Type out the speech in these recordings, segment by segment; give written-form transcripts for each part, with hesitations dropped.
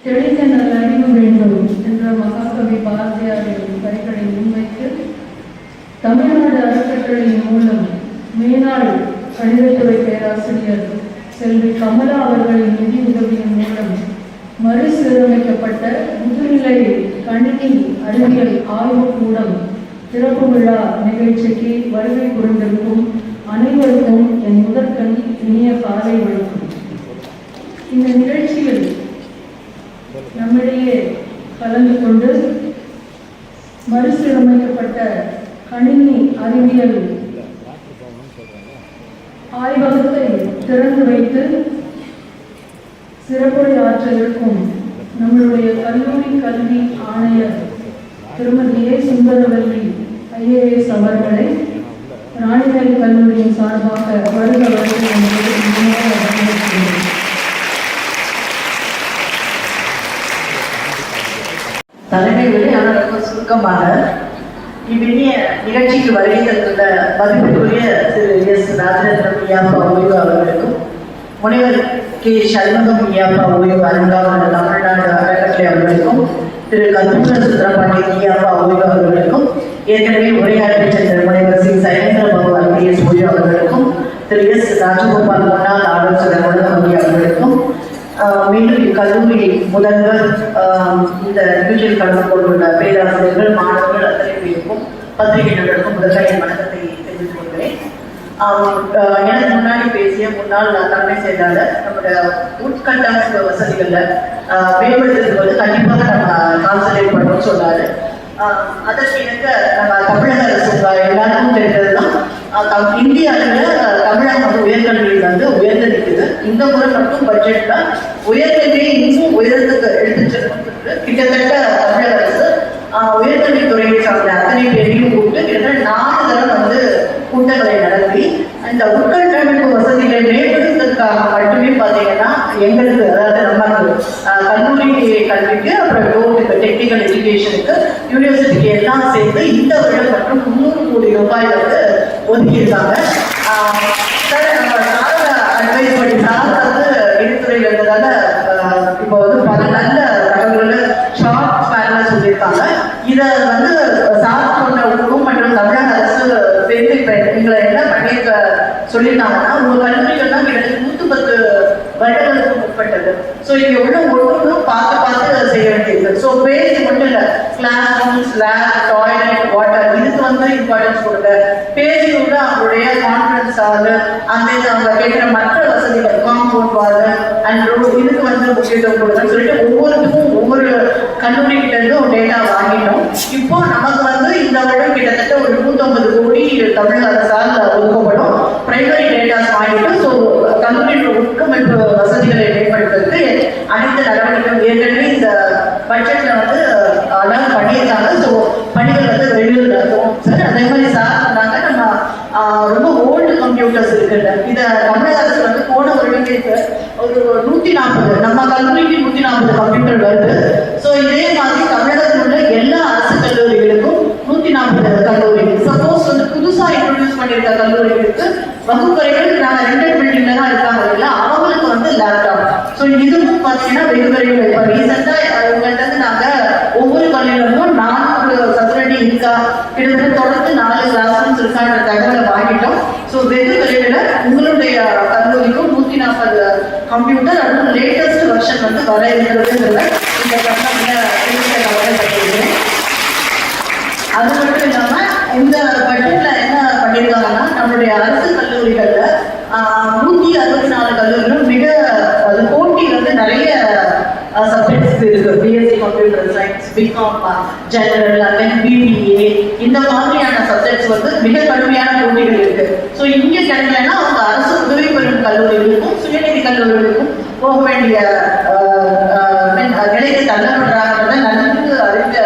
தெளிந்த நல்ல அறிவு வேண்டும் என்ற மகாகவி பாரதியாரின் வரிகளை முன்வைத்து தமிழ்நாடு அறக்கட்டளையின் மூலம் மேனாள் கணிதத்துறை பேராசிரியர் செல்வி கமலா அவர்களின் நிதி உதவியின் மூலம் மறுசீரமைக்கப்பட்ட முதுநிலை கணினி அறிவியல் ஆய்வுக்கூடம் திறப்பு விழா நிகழ்ச்சிக்கு வருகை புரிந்திருக்கும் அனைவருக்கும் என் முதற்கண் இனிய காலை வணக்கம். இந்த நிகழ்ச்சியில் நம்மிடையே கலந்து கொண்டு மறுசீரமைக்கப்பட்ட கணினி அறிவியல் ஆய்வகத்தை திறந்து வைத்து சிறப்புரை ஆற்ற இருக்கும் நம்மளுடைய கல்லூரி கல்வி ஆணையர் திருமதி ஏ சுந்தரவல்லி IAS அவர்களை ராணிவேல் கல்லூரியின் சார்பாக வருக வருகை என்பது தலைமைகளை ஆனால் ரொம்ப சுருக்கமாக இவ்வினிய நிகழ்ச்சிக்கு வருகை தந்துள்ள மதிப்புக்குரிய திரு எஸ் ராஜரத்னம் ஐயாப்பா ஓய்வு அவர்களுக்கும் முனைவர் கே சண்முகம் ஐயாப்பா ஓய்வு அருங்காவலர் தமிழ்நாடு அறக்கட்டளை அவர்களுக்கும் திரு கல்பூர சுந்தரபாண்டி ஐயாப்பா ஓய்வு அவர்களுக்கும் ஏற்கனவே உரையாற்றி சென்ற முனைவர் சி சைலேந்திரபாபு IPS ஓய்வு அவர்களுக்கும் திரு எஸ் ராஜகோபால் முன்னாள் ஆலோசகர் உலகமதி அவர்களுக்கும் மீண்டும் இக்கல்லூரி முதல்வர் இந்த நிகழ்ச்சியில் கலந்து கொண்டுள்ள பேராசிரியர்கள் மாணவர்கள் அத்தனை பேருக்கும் பத்திரிகையாளர்களுக்கும் முதற்கடைய வணக்கத்தை தெரிவித்துக் கொள்கிறேன். எனக்கு முன்னாடி பேசிய முன்னாள் தலைமை செயலாளர் நம்முடைய உட்கட்டமைப்பு வசதிகளை மேம்படுத்துறது கண்டிப்பாக நம்ம கான்சன்ட்ரேட் பண்ணணும்னு சொன்னாரு. அதற்கு எனக்கு நம்ம தமிழக அரசு எல்லாருக்கும் தெரிந்ததுதான் இந்திய அளவில் தமிழகம் வந்து உயர்கல்வியில் உயர்ந்து நிற்குது. இந்த முறை மட்டும் பட்ஜெட்ல உயர்கல்வியை இன்னும் உயரத்துக்கு எடுத்து செல்வது கிட்டத்தட்ட தமிழக அரசு உயர்கல்வித்துறையை சார்ந்த அத்தனை பேரையும் கூப்பிட்டு கிட்டத்தட்ட 4 தடவை கூட்டங்களை நடத்தி அந்த உட்கட்டமைப்பு வசதிகளை மேம்படுத்துவதற்காக மட்டுமே பார்த்தீங்கன்னா எங்களுக்கு அதாவது நம்ம கல்லூரி கல்விக்கு அப்புறம் டெக்னிக்கல் எஜுகேஷனுக்கு யூனிவர்சிட்டிக்கு எல்லாம் சேர்த்து இந்த வருடம் மற்றும் 300 கோடி ரூபாய் ஒதுக்கியிருக்காங்க. சார் நம்ம சார அட்வைஸ் பண்ணி சார் நிதித்துறையில் இருந்ததால இப்போ பல நல்ல தகவல்களை ஷார்ட் ஸ்பேன்ல சொல்லியிருக்காங்க. இதை சார் சொன்னவங்களுக்கும் மற்றும் தமிழக அரசு சேர்ந்து இப்போ எங்களை என்ன பண்ணியிருக்க சொல்லியிருந்தாங்கன்னா உங்க கல்லூரிகள்லாம் கிட்டத்தட்ட 110 வருடங்களுக்கு முற்பட்டது. ஸோ இங்கே உள்ள ஒவ்வொன்றும் பார்த்து செய்ய வேண்டியது. ஸோ பேசி மட்டும் இல்லை, class rooms, lab, toilet, water இதுக்கு இம்பார்ட்டன்ஸ் கொடுங்க. பேசி கூட அவங்களுடைய கான்ஃபிடன்ஸ் ஆகுது. அந்த அவங்க கேட்குற மற்ற வசதிகள் காம்பவுண்ட் வால் அண்ட் ரோட் இதுக்கு முக்கியத்துவம் கொடுங்கன்னு சொல்லிட்டு ஒவ்வொருத்துக்கும் ஒவ்வொரு கல்லூரி கிட்ட இருந்து ஒரு டேட்டா வாங்கிட்டோம். இப்போ நமக்கு இந்த வருடம் கிட்டத்தட்ட ஒரு 150 கோடி தமிழக அரசால் ஒதுக்கப்படும். பிரைமரி டேட்டாஸ் வாங்கிட்டு ஸோ கல்லூரியோட உட்கமைப்பு வசதிகளை மேம்படுத்துறதுக்கு அனைத்து நடவடிக்கைகளும் ஏற்கனவே இந்த பட்ஜெட்ல அலர்ட் பண்ணியிருக்காங்க. ஸோ பணிகள் வெளியூர் நடத்துவோம் சார். அதே மாதிரி சார் சொன்னாங்க நம்ம ரொம்ப ஓல்டு கம்ப்யூட்டர்ஸ் இருக்குல்ல, இதை தமிழக அரசு போன வருடங்களுக்கு ஒரு 140 நம்ம கல்லூரிக்கு 140 கம்ப்யூட்டர் வருது. ஸோ இதே மாதிரி தமிழகத்தில் உள்ள எல்லா அரசு கல்லூரிகளுக்கும் 140 கல்லூரி சப்போஸ் புதுசாக இன்ட்ரோடியூஸ் பண்ணியிருக்க கல்லூரிகளுக்கு வகுப்பறைகள் நாங்கள் 2 பில்டிங்ல தான் இருக்காங்க இல்லை, அவங்களுக்கு லேப்டாப். ஸோ இதுவும் பார்த்தீங்கன்னா வெகு விரைவில் இப்போ ரீசெண்டாக இவங்கள்ட்ட நாங்கள் ஒவ்வொரு கல்லூரிகளும் 400 சதுரடி இருக்கா கிட்டத்தட்ட தொடர்ந்து 4 கிளாஸ் ரூம்ஸ் இருக்கான்ற தகவலை வாங்கிட்டோம். ஸோ வெகு விரைவில் உங்களுடைய கல்லூரிக்கும் 140 கம்ப்யூட்டர் அதுவும் லேட்டஸ்ட் வெர்ஷன் வர இருக்கிறதுங்கிறத இந்த கவலைப்பட்டிருக்கிறேன். அது மட்டும் இல்லாம இந்த பட்ஜெட்ல என்ன பண்ணியிருக்காங்கன்னா நம்மளுடைய அரசு கல்லூரிகள்ல 164 கல்லூரிகளும் மிக போட்டி நிறைய சப்ஜெக்ட்ஸ் இருக்கு. BSc computer science, BCom, general, BBA இந்த மாதிரியான சப்ஜெக்ட்ஸ் மிக கடுமையான போட்டிகள் இருக்கு. ஸோ இங்கே கிடைக்கலன்னா அவங்க அரசு உதவி பெறும் கல்லூரிகளுக்கும் சுயநிதி கல்லூரிகளுக்கும் போக வேண்டிய நிலைக்கு தள்ளப்படுறாங்கிறத நன்கு அறிந்த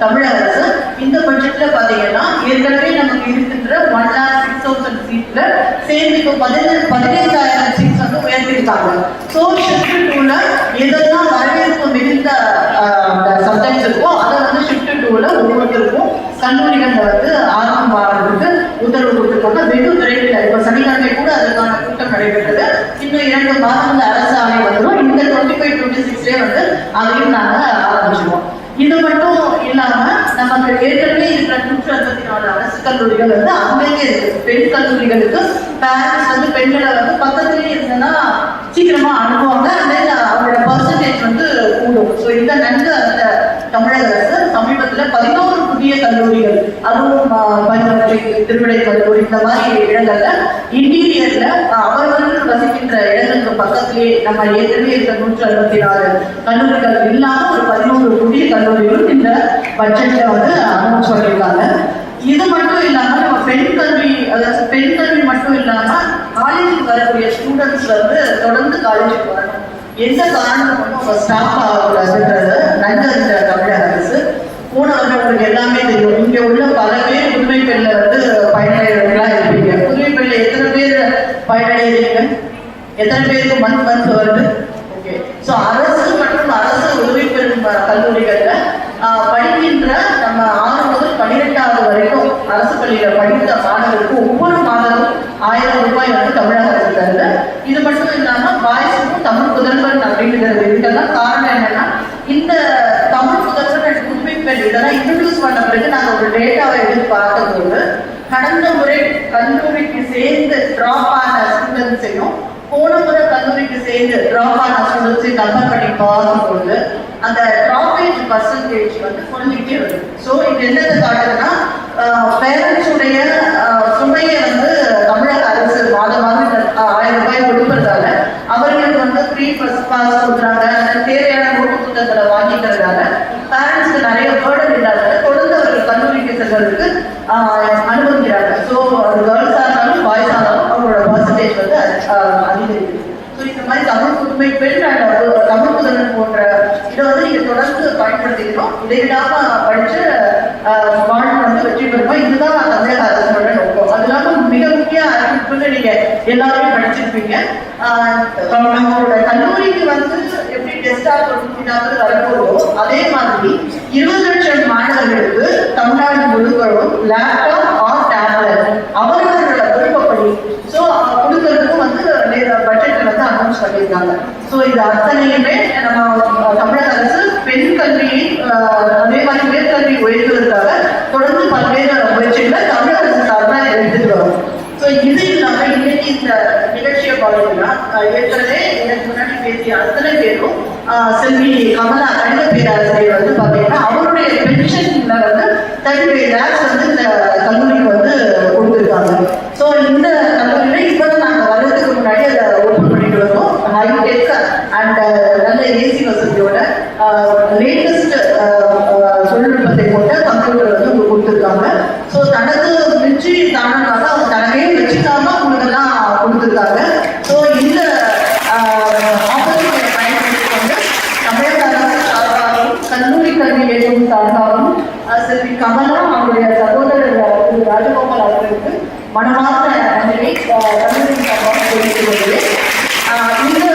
தமிழக அரசு இந்த பட்ஜெட்ல பாத்தீங்கன்னா ஏற்கனவே நமக்கு இருக்கின்ற 1,06,000 சீட்ல சேர்ந்து இப்போ 15,000 சீட்ஸ் உயர்த்திருக்காங்க. ஸோ ஷிஃப்ட் 2ல எதெல்லாம் வரவேற்பு மிகுந்த சப்ஜெக்ட்ஸ் இருக்கோ அதை ஷிஃப்ட் 2ல ஒவ்வொருத்தருக்கும் கல்லூரிகள் ஆரம்பமாகிறதுக்கு உத்தரவு கொடுத்துருக்காங்க. வெகு விரைவில் இப்போ சனிக்கிழமை கூட அதற்கான கூட்டம் நடைபெற்றது. இன்னும் 2 மாதங்கள் அரசு ஆணை வந்துடும். இந்த 25-26 அதை அதையும் நாங்கள் ஆரம்பிச்சிருவோம். இது மட்டும் இல்லாம நமக்கு ஏற்கனவே இருக்கிற 164 அரசு கல்லூரிகள் வந்து அங்கேயே இருக்கு. பெண் கல்லூரிகளுக்கு பேரண்ட்ஸ் வந்து பெண்களை வந்து பக்கத்துலேயே இருந்ததுன்னா சீக்கிரமா அனுப்புவாங்க. அவங்களோட பர்சன்டேஜ் வந்து கூடும். ஸோ இந்த நன்கு அந்த தமிழக அரசு சமீபத்தில் 11 புதிய கல்லூரிகள், அதுவும் திருவிடை கல்லூரி இந்த மாதிரி இடங்கள்ல இன்டீரியர்ல அவர்களுக்கு வசிக்கின்ற இடங்களுக்கு பக்கத்திலேயே நம்ம ஏற்கனவே இருக்கிற 164 கல்லூரிகள் இல்லாம ஒரு 11 புதிய கல்லூரிகளும் இந்த பட்ஜெட்ல வந்து அனௌன்ஸ் பண்ணியிருக்காங்க. இது மட்டும் இல்லாம நம்ம பெண் கல்வி, அதாவது பெண் கல்வி மட்டும் இல்லாம காலேஜுக்கு வரக்கூடிய ஸ்டூடெண்ட்ஸ் வந்து தொடர்ந்து காலேஜுக்கு வரணும். எந்த காரணம் வந்து அவங்க ஸ்டாப் ஆகக்கூடாதுன்றது நன்கறிந்த தமிழக அரசு. போனவர்கள் உங்களுக்கு எல்லாமே தெரியும். இங்க உள்ள பல பேர் புதுமை பெண்ல வந்து பயனடைகிறவர்களா இருப்பீங்க. புதுமை பெண்ல எத்தனை பேர் பயனடைகிறீங்க? எத்தனை பேருக்கு மந்த் வருது? ஓகே. ஸோ அரசு மற்றும் அரசு உதவி பெறும் கல்லூரிகள்ல படிக்கின்ற நம்ம 6 முதல் 12வது வரைக்கும் அரசு பள்ளியில படித்த மாணவர்களுக்கு ஒவ்வொரு மாதமும் 1000 ரூபாய் வந்து தமிழக அரசு தருது. இது மட்டும் இல்லாம பாய்ஸுக்கும் தமிழ் புதல்வன் அப்படிங்கிறது இதெல்லாம் காரணம் என்னன்னா, இந்த தமிழ் புதல்வன் புதுமை பெண் இதெல்லாம் இன்ட்ரடியூஸ் பண்ண பிறகு நாங்கள் ஒரு டேட்டாவை எடுத்து பார்த்தபோது கடந்த முறை கல்லூரிக்கு சேர்ந்து டிராப் ஆன ஸ்டூடெண்ட்ஸையும் போன முறை கல்லூரிக்கு சேர்ந்து டிராப் ஆன ஸ்டூடெண்ட்ஸையும் கம்பேர் பண்ணி பார்க்கும்போது அந்த டிராப்பேஜ் பர்சன்டேஜ் வந்து குறைஞ்சிக்கிட்டே வருது. ஸோ இது என்னது காட்டுதுன்னா, பேரண்ட்ஸுடைய சுமையை வந்து தமிழக அரசு மாதம் 1000 ரூபாய் கொடுக்கறதால அவர்களுக்கு வந்து ஃப்ரீ ஃபர்ஸ்ட் பாஸ் கொடுக்குறாங்க. தேவையான நோட்டு புத்தகங்களை வாங்கிக்கிறதால பேரண்ட்ஸ்க்கு நிறைய பேர்டன் இல்லாத தொடர்ந்து அவர்கள் கல்லூரிக்கு செல்வதற்கு அனுமதிக்கிறாங்க. ஸோ அது கேர்ள்ஸாக இருந்தாலும் பாய்ஸாக இருந்தாலும் அவங்களோட பர்சன்டேஜ் வந்து அதிகரிக்குது. ஸோ இந்த மாதிரி தமிழ் புதுமை பெண் தமிழ் புதல்வன் போன்ற இதை வந்து நீங்க தொடர்ந்து பயன்படுத்திக்கணும். இதை விடாம படிச்சு வாழ்க்கை வந்து வெற்றி பெறுவோம். இதுதான் தமிழக அரசோட நோக்கம். அது இல்லாம மிக முக்கிய அறிவிப்புன்னு நீங்க எல்லாருமே படிச்சிருப்பீங்க. நம்மளோட கல்லூரிக்கு வந்து எப்படி டெஸ்டா கொடுக்கிறாங்க வரும்போதோ அதே மாதிரி 20 லட்சம் மாணவர்களுக்கு தமிழ்நாடு முழுவதும் லேப்டாப் ஆர் டேப்லெட் அவர்களோட விருப்பப்படி ஸோ கொடுக்கறதுக்கும் வந்து பட்ஜெட்ல வந்து அனௌன்ஸ் பண்ணியிருக்காங்க. ஸோ இது அத்தனையுமே நம்ம தமிழக அரசு பெண் கல்வியை அதே மாதிரி மேற்கல்வி உயர்த்துவதற்காக தொடர்ந்து பல்வேறு முயற்சிகளை தமிழக அரசு சார்பாக எடுத்துட்டு வரும். ஸோ இது இல்லாம இன்னைக்கு இந்த நிகழ்ச்சியை பார்த்தீங்கன்னா ஏற்கனவே எனக்கு முன்னாடி பேசிய அத்தனை பேரும் செல்வி கமலா கணித பேராசிரியர் வந்து பார்த்தீங்கன்னா அவருடைய பென்ஷன்ல வந்து 35 lakhs வந்து இந்த கல்லூரிக்கு வந்து கொடுத்துருக்காங்க. ஸோ இந்த கல்லூரியில இப்போ நாங்கள் வர்றதுக்கு முன்னாடி அதை ஓப்பன் பண்ணிட்டு வந்தோம். ஹைடெக் அண்ட் நல்ல ஏசி வசதியோட லேட்டஸ்ட் தொழில்நுட்பத்தை கொண்ட கம்ப்யூட்டர் வந்து உங்களுக்கு கொடுத்துருக்காங்க. ஸோ தனக்கு மிஞ்சி தானமாக அவங்க தனவே வச்சுக்காம உங்களுக்கெல்லாம் கொடுத்துருக்காங்க. ஸோ இந்த ஆப்பர்ச்சுனிட்டியை பயன்படுத்தி கொண்டு தமிழக அரசு சார்பாகவும் கல்லூரி கல்வி இயக்கம் சார்பாகவும் செல்வி கமலா அவருடைய சகோதரர் திரு ராஜகோபால் அவர்களுக்கு மனமார்ந்த நன்றியை கல்லூரி சார்பாக தெரிவித்துக் கொள்கிறேன். இந்த